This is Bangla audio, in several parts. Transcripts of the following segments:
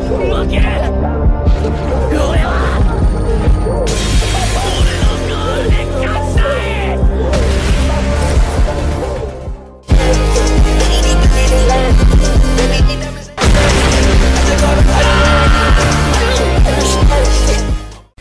負ける。俺は俺のゴールで勝ちたい。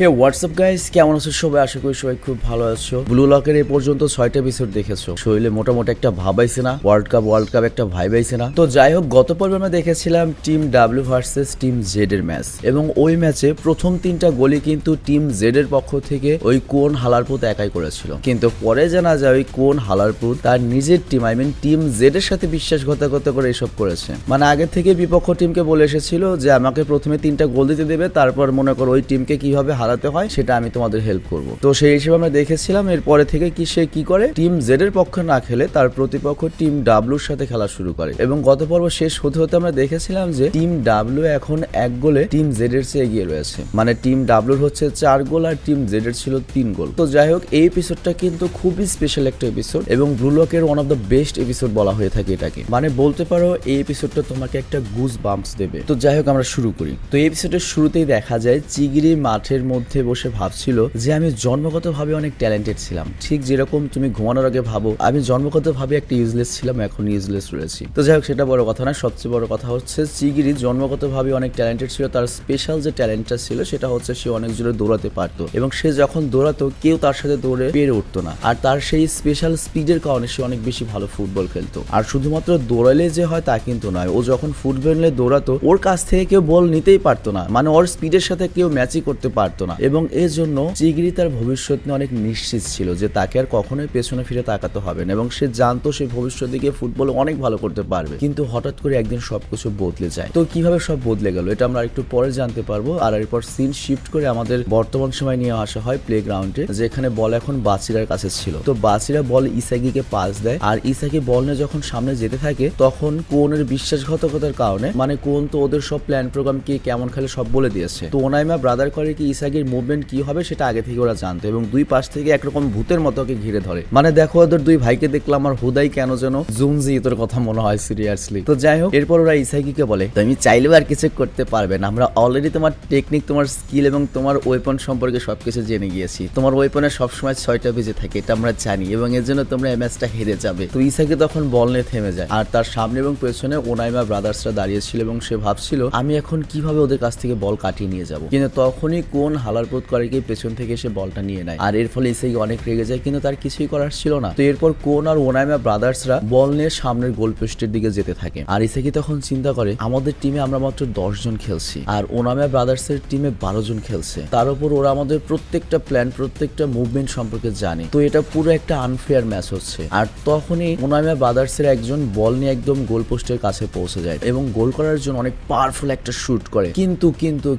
হে হোয়াটসঅ্যাপ গাইস, কেমন আছো সবাই? আশা করি সবাই খুব ভালো আছো। ব্লু লকের এই পর্যন্ত 6টা এপিসোড দেখেছো। শরীরে মোটামুটি একটা ভাব আইছে না? ওয়ার্ল্ড কাপ একটা ভাইব আইছে না? তো যাই হোক, গত পর্বে আমরা দেখেছিলাম team W versus team Z এর ম্যাচ, এবং ওই ম্যাচে প্রথম 3টা গোলই কিন্তু টিম জেড এর পক্ষ থেকে ওই কোন হালারপুত একাই করেছিল। কিন্তু পরে জানা যায় ওই কোন হালারপুত তার নিজের টিম টিম জেড এর সাথে বিশ্বাসঘাতকতা করে এসব করেছে। মানে আগে থেকে বিপক্ষ টিমকে বলে এসেছিল যে আমাকে প্রথমে 3টা গোল দিতে দেবে, তারপর মনে করো ওই টিমকে কিভাবে হারাতে হয় সেটা আমি তোমাদের হেল্প করব। তো সেই হিসেবে আমরা দেখেছিলাম এরপরে থেকে সে কি করে, টিম জেড এর পক্ষে না খেলে তার প্রতিপক্ষ টিম ডাব্লিউর সাথে খেলা শুরু করে। এবং গত পর্ব শেষ হতে হতে আমরা দেখেছিলাম যে টিম ডাব্লিউ এখন 1 গোলে টিম জেড এর চেয়ে এগিয়ে রয়েছে। মানে টিম ডাব্লিউর হচ্ছে 4 গোল আর টিম জেড এর ছিল 3 গোল। তো যাই হোক, এই এপিসোডটা কিন্তু খুবই স্পেশাল একটা এপিসোড, এবং ব্লু লকের one of the best episode বলা হয়ে থাকে এটাকে। মানে বলতে পারো এই এপিসোডটা তোমাকে একটা গুজ বাম্পস দেবে। তো যাই হোক, আমরা শুরু করি। তো এই এপিসোডের শুরুতেই দেখা যায় চিগিরি মাঠের মধ্যে বসে ভাবছিল যে আমি জন্মগতভাবে অনেক ট্যালেন্টেড ছিলাম, ঠিক যেরকম তুমি ঘুমানোর আগে ভাবো আমি জন্মগতভাবে একটা ইউজলেস ছিলাম, এখন ইউজলেস রয়েছি। তো যাই হোক, সেটা বড় কথা না। সবচেয়ে বড় কথা হচ্ছে চিগিরি জন্মগতভাবে অনেক ট্যালেন্টেড ছিল। তার স্পেশাল যে ট্যালেন্টটা ছিল সেটা হচ্ছে সে অনেক জোরে দৌড়াতে পারতো, এবং সে যখন দৌড়াতো কেউ তার সাথে দৌড়ে পেরে উঠতো না। আর তার সেই স্পেশাল স্পিডের কারণে সে অনেক বেশি ভালো ফুটবল খেলতো। আর শুধুমাত্র দৌড়ালে যে হয় তা কিন্তু নয়, ও যখন ফুটবলে দৌড়াতো ওর কাছ থেকে কেউ বল নিতেই পারতো না, মানে ওর স্পিডের সাথে কেউ ম্যাচই করতে পারতো না। এবং এর জন্য চিগিরি তার ভবিষ্যৎ নিয়ে অনেক নিশ্চিত ছিল যে তাকে আর কখনোই পেছনে ফিরে তাকাতে হবে না, এবং সে জানতো সে ভবিষ্যতে গিয়ে ফুটবল অনেক ভালো করতে পারবে। কিন্তু হঠাৎ করে একদিন সবকিছু বদলে যায়। তো কিভাবে সব বদলে গেল এটা আমরা একটু পরে জানতে পারবো। আর এরপর সিন শিফট করে আমাদের বর্তমান সময় নিয়ে আসা হয় প্লে গ্রাউন্ডে, যেখানে বল এখন বাচিরার কাছে ছিল। তো বাচিরা বল ইসাগিকে পাস দেয়, আর ইসাগি বল নিয়ে যখন সামনে যেতে থাকে তখন কোনের বিশ্বাসঘাতকতার কারণে, মানে কোন তো ওদের সব প্ল্যান প্রোগ্রাম কি কেমন খেলে সব বলে দিয়েছে। তো ওনাইমা ব্রাদার করে কি ইসাগির মুভমেন্ট কি হবে সেটা আগে থেকে ওরা জানতো, এবং দুই পাশ থেকে একরকম ভূতের মতো ওকে ঘিরে ধরে। মানে দেখো, ওদের দুই ভাইকে দেখলাম আর হুদাই কেন যেন জুনজি তোর কথা মনে হয় সিরিয়াসলি। তো যাই হোক, এরপর ওরা ইসাগিকে বলে তুমি চাইলেও আর কিছু করতে পারবে না, আমরা অলরেডি তোমার টেকনিক, তোমার স্কিল এবং তোমার ওয়েপন সম্পর্কে সবকিছু জেনে গিয়েছি। তোমার ওয়েপনে সবসময় 6টা বেজে থাকে, এটা আমরা জানি, এবং এর জন্য তোমরা এই ম্যাচটা হেরে যাবে। তো ইসাগি তখন বল নিয়ে থেমে যায়, আর তার সামনে এবং পেছনে ওনাইমা ব্রাদার্সরা দাঁড়িয়েছিল, এবং সে ভাবছিল আমি এখন কিভাবে ওদের কাছ থেকে বল কাটিয়ে নিয়ে যাব। কিন্তু তখনই কোন হালারপোত করে কি পেছন থেকে এসে বলটা নিয়ে নেয়, আর এর ফলে ইসাগি অনেক রেগে যায়, কিন্তু তার কিছুই করার ছিল না। তো এরপর কোন আর ওনাইমা ব্রাদার্সরা বল নিয়ে সামনের গোল পোস্টের দিকে যেতে থাকে, আর ইসাগি তখন চিন্তা করে আমাদের টিমে আমরা মাত্র 10 জন খেলছি, আর ওনাইমা ব্রাদার্সের টিমে 12 জন খেলছে। তার উপর ওরা আমাদের প্রত্যেকটা প্ল্যান, প্রত্যেকটা মুভমেন্ট সম্পর্কে জানে। তো এটা পুরো একটা আনফেয়ার ম্যাচ হচ্ছে। আর তখনই ওনাইমা ব্রাদার্সের একজন বল নিয়ে একদম গোল পোস্টের কাছে পৌঁছে যায়, এবং গোল করার জন্য অনেক পাওয়ারফুল একটা শুট করে।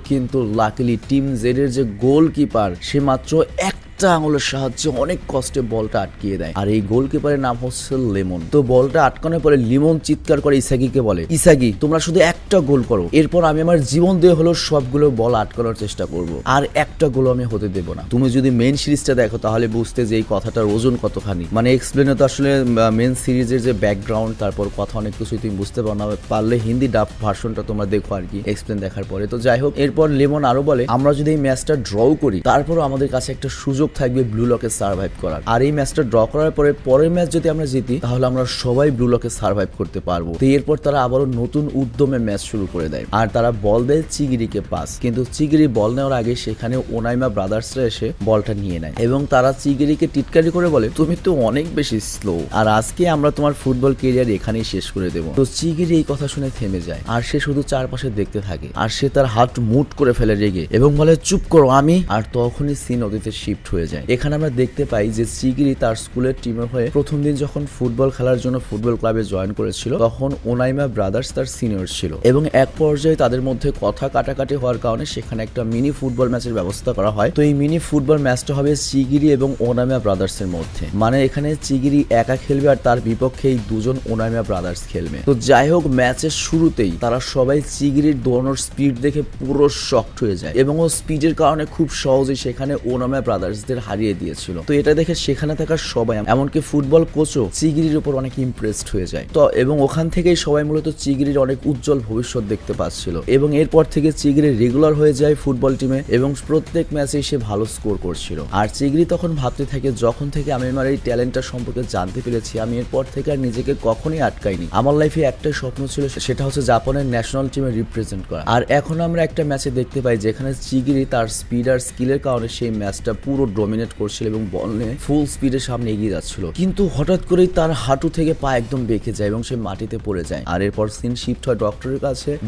কিন্তু লাকিলি টিম জেড এর যে গোলকিপার সে মাত্র একটা আঙুলের সাহায্যে অনেক কষ্টে বলটা আটকিয়ে দেয়, আর এই গোলকিপারের নাম হচ্ছে লেমন। তো বলটা আটকানোর পরে লিমন চিৎকার করে ইসাগিকে বলে, ইসাগি তোমরা শুধু একটা গোল করো, এরপর আমি আমার জীবন দিয়ে হলো সবগুলো বল আটকানোর চেষ্টা করব, আর একটা গোল আমি হতে দেবো না। তুমি যদি মেন সিরিজটা দেখো তাহলে বুঝতে যে এই কথাটার ওজন কতখানি। মানে এক্সপ্লেনে তো আসলে মেন সিরিজের যে ব্যাকগ্রাউন্ড, তারপর কথা অনেক কিছুই তুমি বুঝতে পারো না, পারলে হিন্দি ডাব ভার্সনটা তোমরা দেখো আর কি এক্সপ্লেন দেখার পরে। তো যাই হোক, এরপর লেমন আরো বলে আমরা যদি এই ম্যাচটা ড্র করি তারপরও আমাদের কাছে একটা সুযোগ থাকবে ব্লু লকে সার্ভাইভ করার, আর এই ম্যাচটা ড্র করার পরে পরের ম্যাচ যদি আমরা জিতি তাহলে আমরা সবাই ব্লু লকে সার্ভাইভ করতে পারবো। তো এরপর তারা আবারও নতুন উদ্যমে ম্যাচ শুরু করে দেয়, আর তারা বল দেয় চিগিরিকে পাস। কিন্তু চিগিরি বল নেওয়ার আগে সেখানে ওনাইমা ব্রাদার্সরা এসে বলটা নিয়ে নেয়, এবং তারা চিগিরিকে টিটকারি করে বলে তুমি তো অনেক বেশি স্লো, আর আজকে আমরা তোমার ফুটবল কেরিয়ার এখানেই শেষ করে দেবো। তো চিগিরি এই কথা শুনে থেমে যায়, আর সে শুধু চারপাশে দেখতে থাকে, আর সে তার হাত মুট করে ফেলে রেগে, এবং বলে চুপ করো আমি। আর তখনই সিন অতীতে শিফট হয়ে যায়। এখানে আমরা দেখতে পাই যে চিগিরি তার স্কুলের টিমের হয়ে প্রথম দিন যখন ফুটবল খেলার জন্য ফুটবল ক্লাবে জয়েন করেছিল তখন ওনাইমা ব্রাদার্স তার সিনিয়র ছিল, এবং এক পর্যায়ে তাদের মধ্যে কথা কাটাকাটি হওয়ার কারণে সেখানে একটা মিনি ফুটবল ম্যাচের ব্যবস্থা করা হয়। তো এই মিনি ফুটবল ম্যাচটা হবে চিগিরি এবং ওনাইমা ব্রাদার্স এর মধ্যে, মানে এখানে চিগিরি একা খেলবে আর তার বিপক্ষে এই দুজন ওনাইমা ব্রাদার্স খেলবে। তো যাই হোক, ম্যাচের শুরুতেই তারা সবাই চিগিরির দৌড়ানোর স্পিড দেখে পুরো শকড হয়ে যায়, এবং ও স্পিডের কারণে খুব সহজেই সেখানে ওনাইমা ব্রাদার্স টিমমেটসদের হারিয়ে দিয়েছিল। তো এটা দেখে সেখানে থাকা সবাই এমনকি ফুটবল কোচও চিগিরির উপর অনেক ইমপ্রেসড হয়ে যায়। তো এবং ওখান থেকেই সবাই মূলত চিগিরির অনেক উজ্জ্বল ভবিষ্যৎ দেখতে পাচ্ছিল এবং এরপর থেকে চিগিরি রেগুলার হয়ে যায় ফুটবল টিমে এবং প্রত্যেক ম্যাচে সে ভালো স্কোর করছিল। আর চিগিরি তখন ভাবতে থাকে, যখন থেকে আমি আমার এই ট্যালেন্টটা সম্পর্কে জানতে পেরেছি আমি এরপর থেকে আর নিজেকে কখনোই আটকাইনি। আমার লাইফে একটাই স্বপ্ন ছিল, সেটা হচ্ছে জাপানের ন্যাশনাল টিমে রিপ্রেজেন্ট করা। আর এখন আমরা একটা ম্যাচে দেখতে পাই যেখানে চিগিরি তার স্পিড আর স্কিলের কারণে সেই ম্যাচটা পুরো ডমিনেট করছিল এবং বল নিয়ে ফুল স্পিডের সামনে এগিয়ে যাচ্ছিল, কিন্তু হঠাৎ করেই তার হাঁটু থেকে পা একদম বেঁকে যায় এবং সে মাটিতে পড়ে যায়। আর এরপর সিন শিফট হয়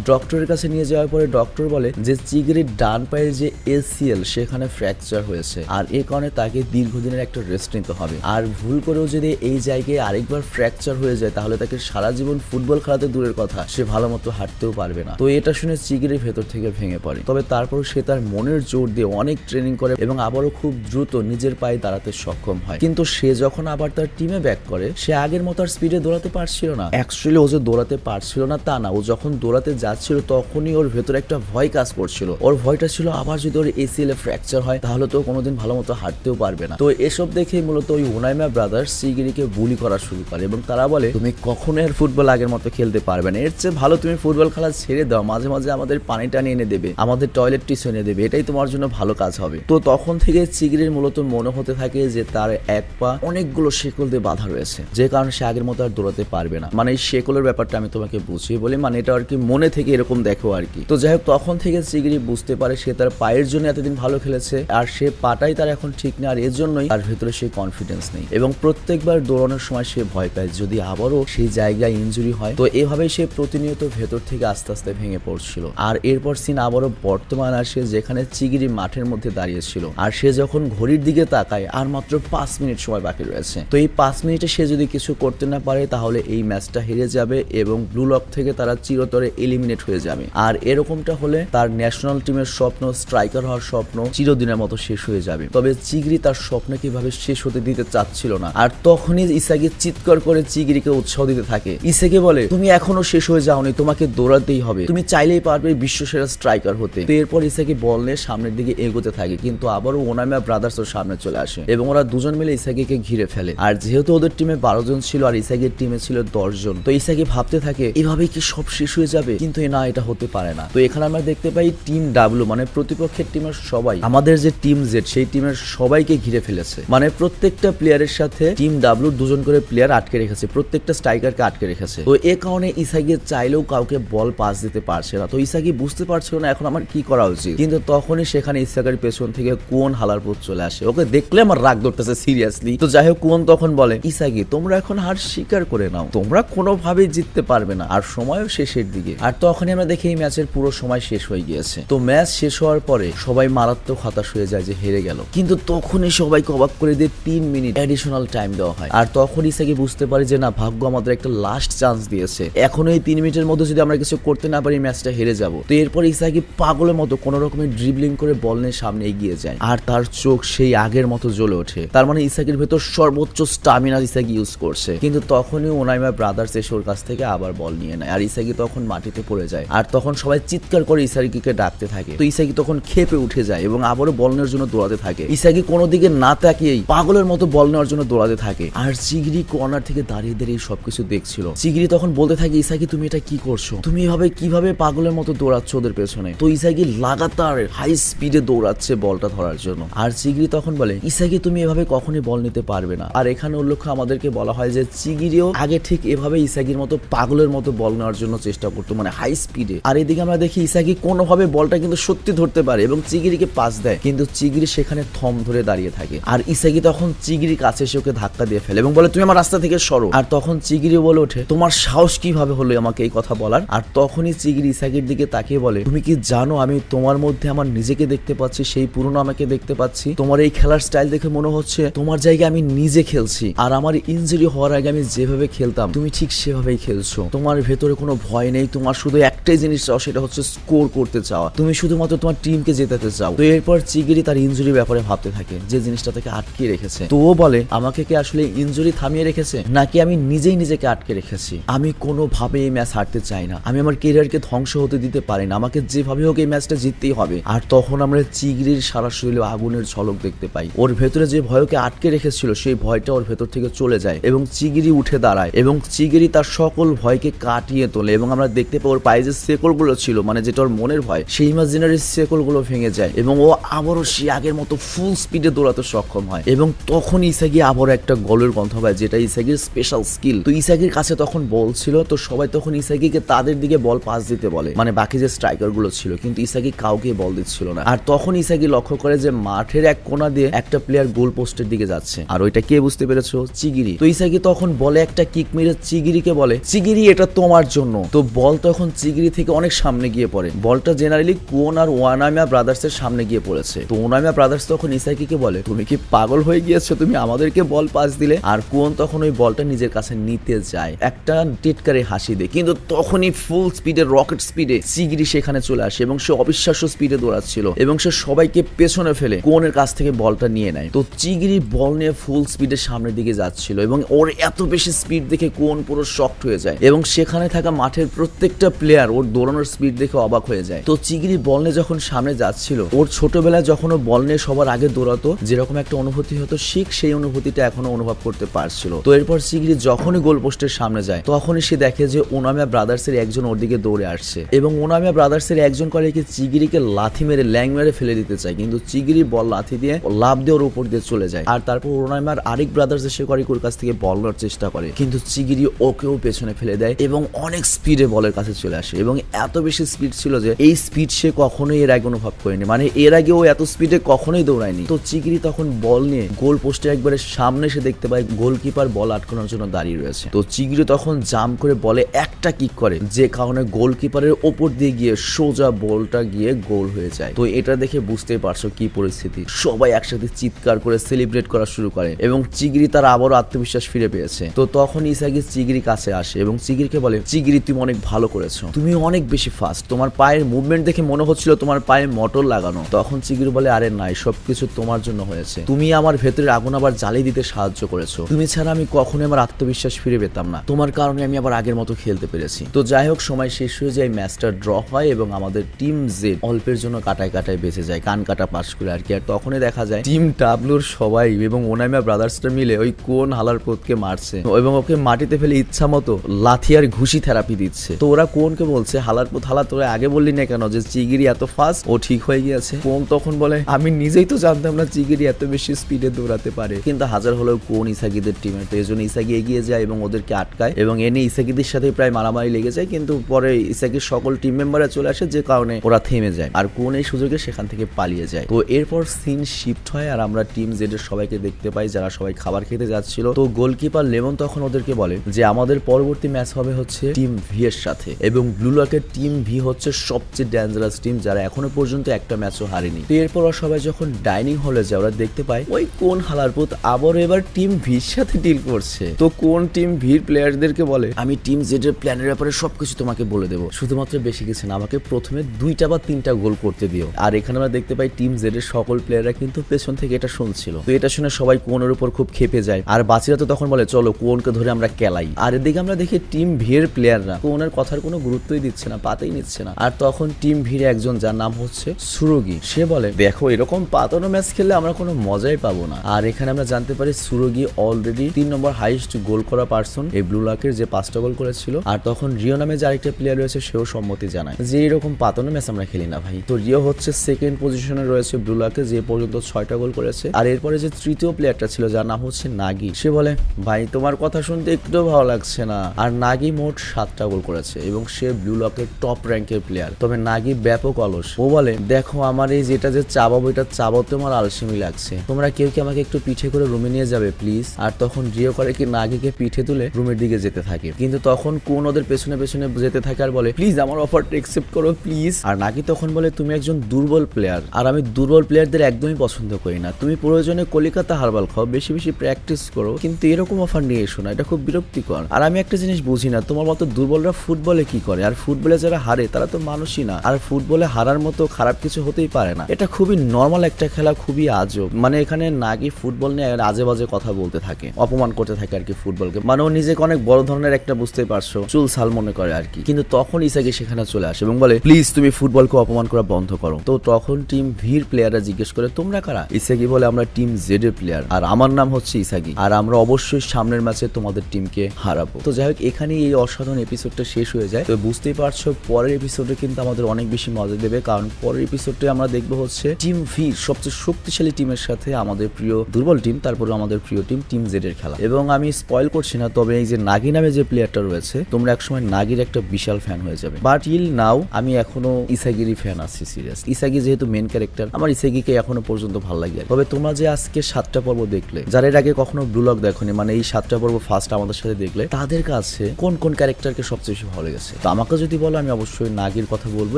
ডক্টরের কাছে নিয়ে যাওয়ার পরে ডক্টর বলে যে চিগিরির ডান পায়ের যে এসিএল সেখানে ফ্র্যাকচার হয়েছে আর এই কারণে তাকে দীর্ঘদিনের একটা রেস্ট নিতে হবে। আর ভুল করেও যদি এই জায়গায় আরেকবার ফ্র্যাকচার হয়ে যায় তাহলে তাকে সারা জীবন ফুটবল খেলাতে দূরের কথা সে ভালো মতো হাঁটতেও পারবে না। তো এটা শুনে চিগিরি ভেতর থেকে ভেঙে পড়ে। তবে তারপর সে তার মনের জোর দিয়ে অনেক ট্রেনিং করে এবং আবারও খুব দ্রুত নিজের পায়ে দাঁড়াতে সক্ষম হয়। কিন্তু সে যখন আবার তার টিমে ব্যাক করে সে আগের মতো আর স্পিডে দৌড়াতে পারছিল না। অ্যাকচুয়ালি ও যে দৌড়াতে পারছিল না তা না, ও যখন দৌড়াতে যাচ্ছিল তখনই ওর ভেতরে একটা ভয় কাজ করছিল। ওর ভয়টা ছিল আবার যদি ওর এসিএল এ ফ্র্যাকচার হয় তাহলে তো কোনোদিন ভালো মতো হাঁটতেও পারবে না। তো এসব দেখে মূলত ওই ওনাইমা ব্রাদার্স চিগিরিকে বুলি করা শুরু করে এবং তারা বলে তুমি কখনো এর ফুটবল আগের মতো খেলতে পারবে না, এর চেয়ে ভালো তুমি ফুটবল খেলা ছেড়ে দাও, মাঝে মাঝে আমাদের পানি টানি এনে দেবে, আমাদের টয়লেট টিস্যু এনে দেবে, এটাই তোমার জন্য ভালো কাজ হবে। তো তখন থেকে চিগিরির মূলত মনে হতে থাকে যে তার এক পা অনেকগুলো শেকল দিয়ে বাঁধা রয়েছে, যে কারণে সে আগের মতো আর দৌড়াতে পারবে না। মানে এই শেকলের ব্যাপারটা আমি তোমাকে বুঝিয়ে বলি, মানে এটা আর কি মনে থেকে এরকম দেখো আর কি। তো যাই হোক তখন থেকে চিগিরি বুঝতে পারে সে তার পায়ের জন্য এতদিন ভালো খেলেছে আর সে পাটাই তার এখন ঠিক নেই আর এর জন্যই তার ভেতরে সেই কনফিডেন্স নেই এবং প্রত্যেকবার দৌড়ানোর সময় সে ভয় পায় যদি আবারও সেই জায়গায় ইনজুরি হয়। তো এভাবেই সে প্রতিনিয়ত ভেতর থেকে আস্তে আস্তে ভেঙে পড়ছিল। আর এরপর সিন আবারও বর্তমান আসে যেখানে চিগিরি মাঠের মধ্যে দাঁড়িয়েছিল আর সে যখন ঘড়ির দিকে তাকায় আর মাত্র 5 মিনিট সময় বাকি রয়েছে। তো এই 5 মিনিটে সে যদি কিছু করতে না পারে তাহলে এই ম্যাচটা হেরে যাবে এবং ব্লু লক থেকে তারা চিরতরে এলিমিনেট হয়ে যাবে। আর এরকমটা হলে তার ন্যাশনাল টিমের স্বপ্ন, স্ট্রাইকার হওয়ার স্বপ্ন চিরদিনের মতো শেষ হয়ে যাবে। তবে চিগিরি তার স্বপ্ন কিভাবে শেষ হতে দিতে চাচ্ছিল না। আর তখনই ইসাকি চিৎকার করে চিগিরিকে উৎসাহ দিতে থাকে। ইসাকি বলে তুমি এখনো শেষ হয়ে যাওনি, তোমাকে দৌড়াতেই হবে, তুমি চাইলেই পারবে বিশ্বসেরা স্ট্রাইকার হতে। তো এরপর ইসাকি বল নিয়ে সামনের দিকে এগোতে থাকে কিন্তু আবারও ওনামিয়া ব্রাদার্স ওর সামনে চলে আসে এবং ওরা দুজন মিলে ইসাকিকে ঘিরে ফেলে। আর যেহেতু ওদের টিমে 12 জন ছিল আর ইসাকির টিমে ছিল 10 জন, তো ইসাকি ভাবতে থাকে এভাবেই কি সব শেষ হয়ে যাবে, কিন্তু না এটা হতে পারে না। তো এখানে আমরা দেখতে পাই টিম ডাব্লিউ মানে প্রতিপক্ষের টিমের সবাই আমাদের যে টিম জেড সেই টিমের সবাইকে ঘিরে ফেলেছে। মানে প্রত্যেকটা প্লেয়ারের সাথে টিম ডাব্লিউ 2 জন করে প্লেয়ার আটকে রেখেছে, প্রত্যেকটা স্ট্রাইকারকে আটকে রেখেছে। তো এ কারণে ইসাকি চাইলেও কাউকে বল পাস দিতে পারছে না। তো ইসাকি বুঝতে পারছিল না এখন আমার কি করা উচিত, কিন্তু তখনই সেখানে ইসাকির পেছন থেকে কুয়ন হালারপুর চলে আসে। ওকে দেখলে আমার রাগ ধরতেছে সিরিয়াসলি। তো যাই হোক কুয়ন তখন বলে ইসাকি তোমরা এখন হার স্বীকার করে নাও, তোমরা কোনোভাবেই জিততে পারবে না আর সময়ও শেষের দিকে। আর তখনই আমরা দেখি এই ম্যাচের পুরো সময় শেষ হয়ে গিয়েছে। তো ম্যাচ শেষ হওয়ার পরে সবাই মারাত্মক হতাশ হয়ে যায় যে হেরে গেল, কিন্তু তখনই সবাইকে অবাক করে দিয়ে 3 মিনিট অ্যাডিশনাল টাইম দেওয়া হয়। আর তখন ইসাকি বুঝতে পারে যে না ভাগ্য আমাদের একটা লাস্ট চান্স দিয়েছে, এখন এই 3 মিনিটের মধ্যে যদি আমরা কিছু করতে না পারি ম্যাচটা হেরে যাব। তো এরপর ইসাকি পাগলের মতো কোনো রকমের ড্রিবলিং করে বল নিয়ে সামনে এগিয়ে যায় আর তার চোখ সেই আগের মতো জ্বলে ওঠে। তার মানে ইসাকির ভেতর সর্বোচ্চ স্টামিনা ইসাকি ইউজ করছে। কিন্তু তখনই ওনাইমা ব্রাদার্স এসে ওর কাছ থেকে আবার বল নিয়ে নেয় আর ইসাকি তখন মাটিতে পড়ে যায়। আর তখন সবাই চিৎকার করে ইসাকিকে ডাকতে থাকে। তো ইসাকি তখন খেপে উঠে যায় এবং আবারও বল নেওয়ার জন্য দৌড়াতে থাকে। ইসাকি কোনো দিকে না তাকিয়েই পাগলের মতো বল নেওয়ার জন্য দৌড়াতে থাকে আর চিগিরি কর্নার থেকে দাঁড়িয়ে দাঁড়িয়ে সবকিছু দেখছিল। চিগিরি তখন বলতে থাকে ইসাকি তুমি এটা কি করছো, তুমি এভাবে কিভাবে পাগলের মতো দৌড়াচ্ছ ওদের পেছনে। তো ইসাকি লাগাতার হাই স্পিডে দৌড়াচ্ছে বলটা ধরার জন্য। আর চিগিরি তখন বলে ইসাকি তুমি এভাবে কখনোই বল নিতে পারবে না। আর এখানে উল্লেখ্য আমাদেরকে বলা হয় যে চিগিরিও আগে ঠিক এভাবে ইসাকির মতো পাগলের মতো বল নেওয়ার জন্য চেষ্টা করতো, মানে হাই স্পিডে। আর এদিকে আমরা দেখি ইসাকি কোনোভাবে বলটা কিন্তু সত্যি ধরতে পারে এবং চিগিরিকে পাস দেয়, কিন্তু চিগিরি সেখানে থম ধরে দাঁড়িয়ে থাকে। আর ইসাকি তখন চিগিরির কাছে এসে ওকে ধাক্কা দিয়ে ফেলে এবং বলে তুমি আমার রাস্তা থেকে সরো। আর তখন চিগিরি বলে ওঠে তোমার সাহস কিভাবে হলো আমাকে এই কথা বলার। আর তখনই চিগিরি ইসাকির দিকে তাকিয়ে বলে তুমি কি জানো আমি তোমার মধ্যে আমার নিজেকে দেখতে পাচ্ছি, সেই পুরনো আমাকে দেখতে পাচ্ছি। তোমার এই খেলার স্টাইল দেখে মনে হচ্ছে তোমার জায়গায় আমি নিজে খেলছি আর আমার ইনজুরি হওয়ার আগে আমি যেভাবে খেলতাম তুমি ঠিক সেভাবেই খেলছো। তোমার ভেতরে কোনো ভয় নেই, তোমার শুধু একটাই জিনিস চাও সেটা হচ্ছে স্কোর করতে চাওয়া, তুমি শুধুমাত্র তোমার টিমকে জেতাতে চাও। তো এরপর চিগিরি তার ইনজুরি ব্যাপারে ভাবতে থাকে যে জিনিসটা তাকে আটকে রেখেছে। তো ও বলে আমাকে কি আসলে ইনজুরি থামিয়ে রেখেছে নাকি আমি নিজেই নিজেকে আটকে রেখেছি। আমি কোনোভাবে এই ম্যাচ হারতে চাই না, আমি আমার ক্যারিয়ারকে ধ্বংস হতে দিতে পারি না, আমাকে যেভাবে হোক এই ম্যাচটা জিততেই হবে। আর তখন আমরা চিগিরির সারা শরীরে আগুনের ঝলক ঝলক দেখতে পাই। ওর ভেতরে যে ভয়কে আটকে রেখেছিল সেই ভয়টা ওর ভেতর থেকে চলে যায় এবং চিগিরি উঠে দাঁড়ায় এবং চিগিরি তার সকল ভয়কে কাটিয়ে তোলে এবং আমরা দেখতে পাই ওর পায়ে যে শেকল গুলো ছিল, মানে যেটা ওর মনের ভয়, সেই ইমাজিনারি শেকল গুলো ভেঙে যায় এবং ও আবারও সে আগের মতো ফুল স্পিডে দৌড়াতে সক্ষম হয়। এবং তখন ইসাগি আবারও একটা গোলের গন্ধ পায়, যেটা ইসাগির স্পেশাল স্কিল। তো ইসাগির কাছে তখন বল ছিল, তো সবাই তখন ইসাগিকে তাদের দিকে বল পাস দিতে বলে, মানে বাকি যে স্ট্রাইকার গুলো ছিল, কিন্তু ইসাগি কাউকে বল দিচ্ছিল না। আর তখন ইসাগি লক্ষ্য করে যে মাঠের এক কোণা দিয়ে একটা প্লেয়ার গোল পোস্টের দিকে যাচ্ছে, আর ওইটা কে বুঝতে পেরেছো? চিগিরি। তো ইসাগি তখন বলে একটা কিক মেরে চিগিরিকে বলে, চিগিরি এটা তোমার জন্য। তো বল তখন চিগিরি থেকে অনেক সামনে গিয়ে পড়ে। বলটা জেনারেলি কোন আর ওয়ানামিয়া ব্রাদার্স এর সামনে গিয়ে পড়েছে। তো ওনামিয়া ব্রাদার্স তখন ইসাগিকে বলে, তুমি কি পাগল হয়ে গিয়েছো? তুমি আমাদেরকে বল পাস দিলে। আর কোন তখন ওই বলটা নিজের কাছে নিতে যায় একটা টিটকারে হাসি দেয়, কিন্তু তখনই ফুল স্পিডে রকেট স্পিডে চিগিরি সেখানে চলে আসে এবং সে অবিশ্বাস্য স্পিডে দৌড়াচ্ছিল এবং সে সবাইকে পেছনে ফেলে কোনের কাছ থেকে বলটা নিয়ে নেয়। তো চিগিরি বল নিয়ে ফুল স্পিডে সামনের দিকে যাচ্ছিল এবং ওর এত বেশি স্পিড দেখে কোন পুরো শকড হয়ে যায় এবং সেখানে থাকা মাঠের প্রত্যেকটা প্লেয়ার ওর দৌড়ানোর স্পিড দেখে অবাক হয়ে যায়। তো চিগিরি বল নিয়ে যখন সামনে যাচ্ছিল, ওর ছোটবেলায় যখন ও বল নিয়ে সবার আগে দৌড়াতো যেরকম একটা অনুভূতি হতো, ঠিক সেই অনুভূতিটা এখনো অনুভব করতে পারছিল। তো এরপর চিগিরি যখনই গোল পোস্টের সামনে যায় তখনই সে দেখে যে ওনামিয়া ব্রাদার্স এর একজন ওর দিকে দৌড়ে আসছে এবং ওনামিয়া ব্রাদার্স এর একজন করে কি চিগিরিকে লাথি মেরে ল্যাং মেরে ফেলে দিতে চায়, কিন্তু চিগিরি বল লাথি দিয়ে লাভ দিয়ে ওর উপর দিয়ে চলে যায়। আর তারপর ওনামিয়ার আরেক ব্রাদার্স এসে করে ওর কাছ থেকে বল নেওয়ার চেষ্টা করে, কিন্তু চিগিরি ওকেও পেছনে ফেলে দেয় এবং অনেক স্পিডে বলের কাছে চলে আসে এবং এত বেশি স্পিড ছিল যে এই স্পিড সে কখনোই এর আগে অনুভব করেনি, মানে এর আগে ও এত স্পিডে কখনোই দৌড়ায়নি। তো চিগিরি তখন বল নিয়ে গোল পোস্টে একবারে সামনে সে দেখতে পায় গোলকিপার বল আটকানোর জন্য দাঁড়িয়ে রয়েছে। তো চিগিরি তখন জাম্প করে বলে একটা কিক করে, যে কারণে গোলকিপারের ওপর দিয়ে গিয়ে সোজা বলটা গিয়ে গোল হয়ে যায়। তো এটা দেখে বুঝতেই পারছো কি পরিস্থিতি, সবাই একসাথে চিৎকার করে সেলিব্রেট করা শুরু করে এবং চিগিরি তার আবারও আত্মবিশ্বাস ফিরে পেয়েছে। তো তখন ইসাগি চিগিরি কাছে আসে এবং চিগিরিকে বলে, চিগিরি তুমি অনেক ভালো করেছো, তুমি অনেক বেশি ফাস্ট, তোমার পায়ের মুভমেন্ট দেখে মনে হচ্ছিল তোমার পায়ে মোটর লাগানো। তখন চিগিরি বলে, আরে নাই, সবকিছু তোমার জন্য হয়েছে, তুমি আমার ভেতরের আগুন আবার জ্বালিয়ে দিতে সাহায্য করেছো, তুমি ছাড়া আমি কখনোই আমার আত্মবিশ্বাস ফিরে পেতাম না, তোমার কারণে আমি আবার আগের মতো খেলতে পেরেছি। তো যাই হোক, সময় শেষ হয়ে যায়, ম্যাচটা ড্র হয় এবং আমাদের টিম জেড অল্পের জন্য কাটায় কাটায় বেঁচে যায়, কান কাটা পাশ করে আর কি। আর তখনই দেখা যায় টিম ডাব্লুর সবাই এবং ওনামিয়া ব্রাদার্সটা মিলে ওই কোন হালার পোতকে মারছে এবং ওকে মাটিতে ফেলে ইচ্ছা মতো লাথি আর ঘুষি থেরাপি দিচ্ছে। তো ওরা কোনকে বলছে, হালার পোত হালা, তোরা আগে বললি না কেন যে চিগিরি এত ফাস্ট, ও ঠিক হয়ে গিয়েছে। কোন তখন বলে, আমি নিজেই তো জানতাম না চিগিরি এত বেশি স্পিডে দৌড়াতে পারে, কিন্তু হাজার হলেও কোন ইসাগিদের টিমে, তো এই জন্য ইসাগি এগিয়ে যায় এবং ওদেরকে আটকায় এবং এনে ইসাগিদের সাথে প্রায় মারামারি লেগে যায়, কিন্তু পরে ইসাগির সকল টিম মেম্বাররা চলে আসে যে কারণে ওরা থেমে যায় আর কোন এই সুযোগে সেখান থেকে পালিয়ে যায়। তো এরপর সিন শিফট হয় আর আমরা টিম জেড এর সবাইকে দেখতে পাই যারা সবাই খাবার খেতে যাচ্ছিল। তো গোলকিপার লেমন তখন ওদেরকে বলে যে আমাদের পরবর্তী ম্যাচ হবে হচ্ছে টিম ভি এর সাথে এবং ব্লু লকের টিম ভি হচ্ছে সবচেয়ে ডেঞ্জারাস টিম যারা এখনো পর্যন্ত একটা ম্যাচও হারেনি। তো এরপর ওরা সবাই যখন ডাইনিং হলে যায় ওরা দেখতে পায় ওই কোন হালারপুত আবারও এবার টিম ভির সাথে ডিল করছে। তো কোন টিম ভির প্লেয়ারদেরকে বলে, আমি টিম জেড এর প্ল্যানের ব্যাপারে সবকিছু তোমাকে বলে দেবো, শুধুমাত্র বেশি কিছু না, আমাকে প্রথমে 2টা বা 3টা গোল করতে দিও। আর এখানে আমরা দেখতে পাই টিম জেড এর সকল প্লেয়াররা কিন্তু পেছন থেকে এটা শুনছিল। তো এটা শুনে সবাই কোনের উপর খুব খেপে যায় আর বাচিরা তো তখন বলে চলো কোনকে ধরে আমরা কেলাই। আর এদিকে আমরা দেখি টিম ভির প্লেয়াররা কোনের কথার কোনো গুরুত্বই দিচ্ছে না, পাতেই নিচ্ছে না। আর তখন টিম ভির একজন যার নাম হচ্ছে সুরগি, সে বলে দেখো এরকম পাতানো ম্যাচ খেললে আমরা কোনো মজাই পাবো না। আর এখানে আমরা জানতে পারি সুরগি অলরেডি 3 নম্বর হাইস্ট গোল করা পারসন এই ব্লু লকের, যে 5টা গোল করেছিল। আর তখন রিও নামে যে আরেকটা প্লেয়ার রয়েছে সেও সম্মতি জানায় যে এরকম পাতানো ম্যাচ আমরা খেলি না ভাই। তো রিও হচ্ছে সেকেন্ড পজিশনে রয়েছে ব্লু লকে, যে পর্যন্ত 6টা গোল করেছে। আর এরপরে যে তৃতীয় প্লেয়ারটা ছিল যার নাম হচ্ছে নাগি, সে বলে ভাই তোমার কথা শুনতে একটু ভালো লাগছে না। আর নাগি মোট 7টা গোল করেছে এবং সে ব্লু লকের টপ র্যাঙ্কের প্লেয়ার, তবে নাগি ব্যাপক অলস। ও বলে দেখো আমার এই যেটা যে চাবাবো এটা চাবাতে আমার আলসেমি লাগছে, তোমরা কেউ কি আমাকে একটু পিঠে করে রুমে নিয়ে যাবে প্লিজ। আর তখন রিও করে কি নাগিকে পিঠে তুলে রুমের দিকে যেতে থাকে, কিন্তু তখন কোন ওদের পেছনে পেছনে যেতে থাকে আর বলে প্লিজ আমার অফারটা অ্যাকসেপ্ট করো প্লিজ। আর নাগি তখন বলে তুমি একজন দুর্বল প্লেয়ার আর আমি দুর্বল প্লেয়ারদের একদমই পছন্দ করি না, তুমি প্রয়োজনে কলিকাতা হারবাল খাও, বেশি বেশি প্র্যাকটিস করো, কিন্তু এরকম অফার নিয়ে এসো না, এটা খুব বিরক্তিকর। আর আমি একটা জিনিস বুঝি না, তোমার মতো দুর্বলরা ফুটবলে কি করে, আর ফুটবলে যারা হারে তারা তো মানুষই না, আর ফুটবলে হারার মতো খারাপ কিছু হতেই পারে না, এটা খুবই নর্মাল একটা খেলা, খুবই আজব। মানে এখানে নাগি ফুটবল নিয়ে আজে বাজে কথা বলতে থাকে, অপমান করতে থাকে আর কি ফুটবলকে, মানে ও নিজেকে অনেক বড় ধরনের একটা বুঝতেই পারছো চুল সাল মনে করে আর কি। কিন্তু তখন ইসাগি সেখানে চলে আসে এবং বলে প্লিজ তুমি ফুটবলকে অপমান করা বন্ধ করো। তো তখন টিম ভির প্লেয়াররা জিজ্ঞেস করে তোমরা কারা? ইসাগি বলে আমরা টিম জেড এর প্লেয়ার, আর আমার নাম হচ্ছে ইসাগি, আর আমরা অবশ্যই সামনের ম্যাচে তোমাদের টিমকে হারাবো। তো যাই হোক, এখানে এই অসাধারণ এপিসোডটা শেষ হয়ে যায়। তো বুঝতেই পারছো পরের এপিসোডে কিন্তু আমাদের অনেক বেশি মজা দেবে, কারণ পরের এপিসোডে আমরা দেখবো হচ্ছে টিম ভি সবচেয়ে শক্তিশালী টিমের সাথে আমাদের প্রিয় দুর্বল টিম, তারপরে আমাদের প্রিয় টিম টিম জেড এর খেলা। এবং আমি স্পয়েল করছি না, তবে এই যে নাগি নামে যে প্লেয়ারটা রয়েছে, তোমরা একসময় নাগির একটা বিশাল ফ্যান হয়ে যাবে। বাট ইল নাও আমি এখনো ইসাগিরই ফ্যান আছি। সিরিয়াস, ইসাগি যেহেতু মেন ক্যারেক্টার, আমার ইসাগিকে এখনো পর্যন্ত ভালো লাগে। তবে তোমরা যে আজকে 7টা পর্ব দেখলে, যারা এর আগে কখনো ব্লগ দেখোনি, মানে এই 7টা পর্ব ফার্স্ট আমাদের সাথে দেখলে, তাদের কাছে কোন কোন ক্যারেক্টারকে সবচেয়ে বেশি ভালো লেগেছে? তো আমাকে যদি বলো, আমি অবশ্যই নাগির কথা বলবো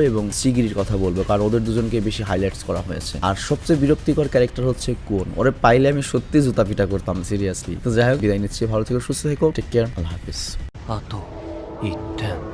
এবং শিগিরির কথা বলবো, কারণ ওদের দুজনকে বেশি হাইলাইটস করা হয়েছে। আর সবচেয়ে বিরক্তিকর ক্যারেক্টার হচ্ছে কোন, ওরে পাইলে আমি সত্যি জুতা পিটা করতাম সিরিয়াসলি। তো যাই হোক, বিদায় নিচ্ছি, ভালো থেকো, সুস্থ থেকো, টেক কেয়ার, আল্লাহ হাফিজ।あと1点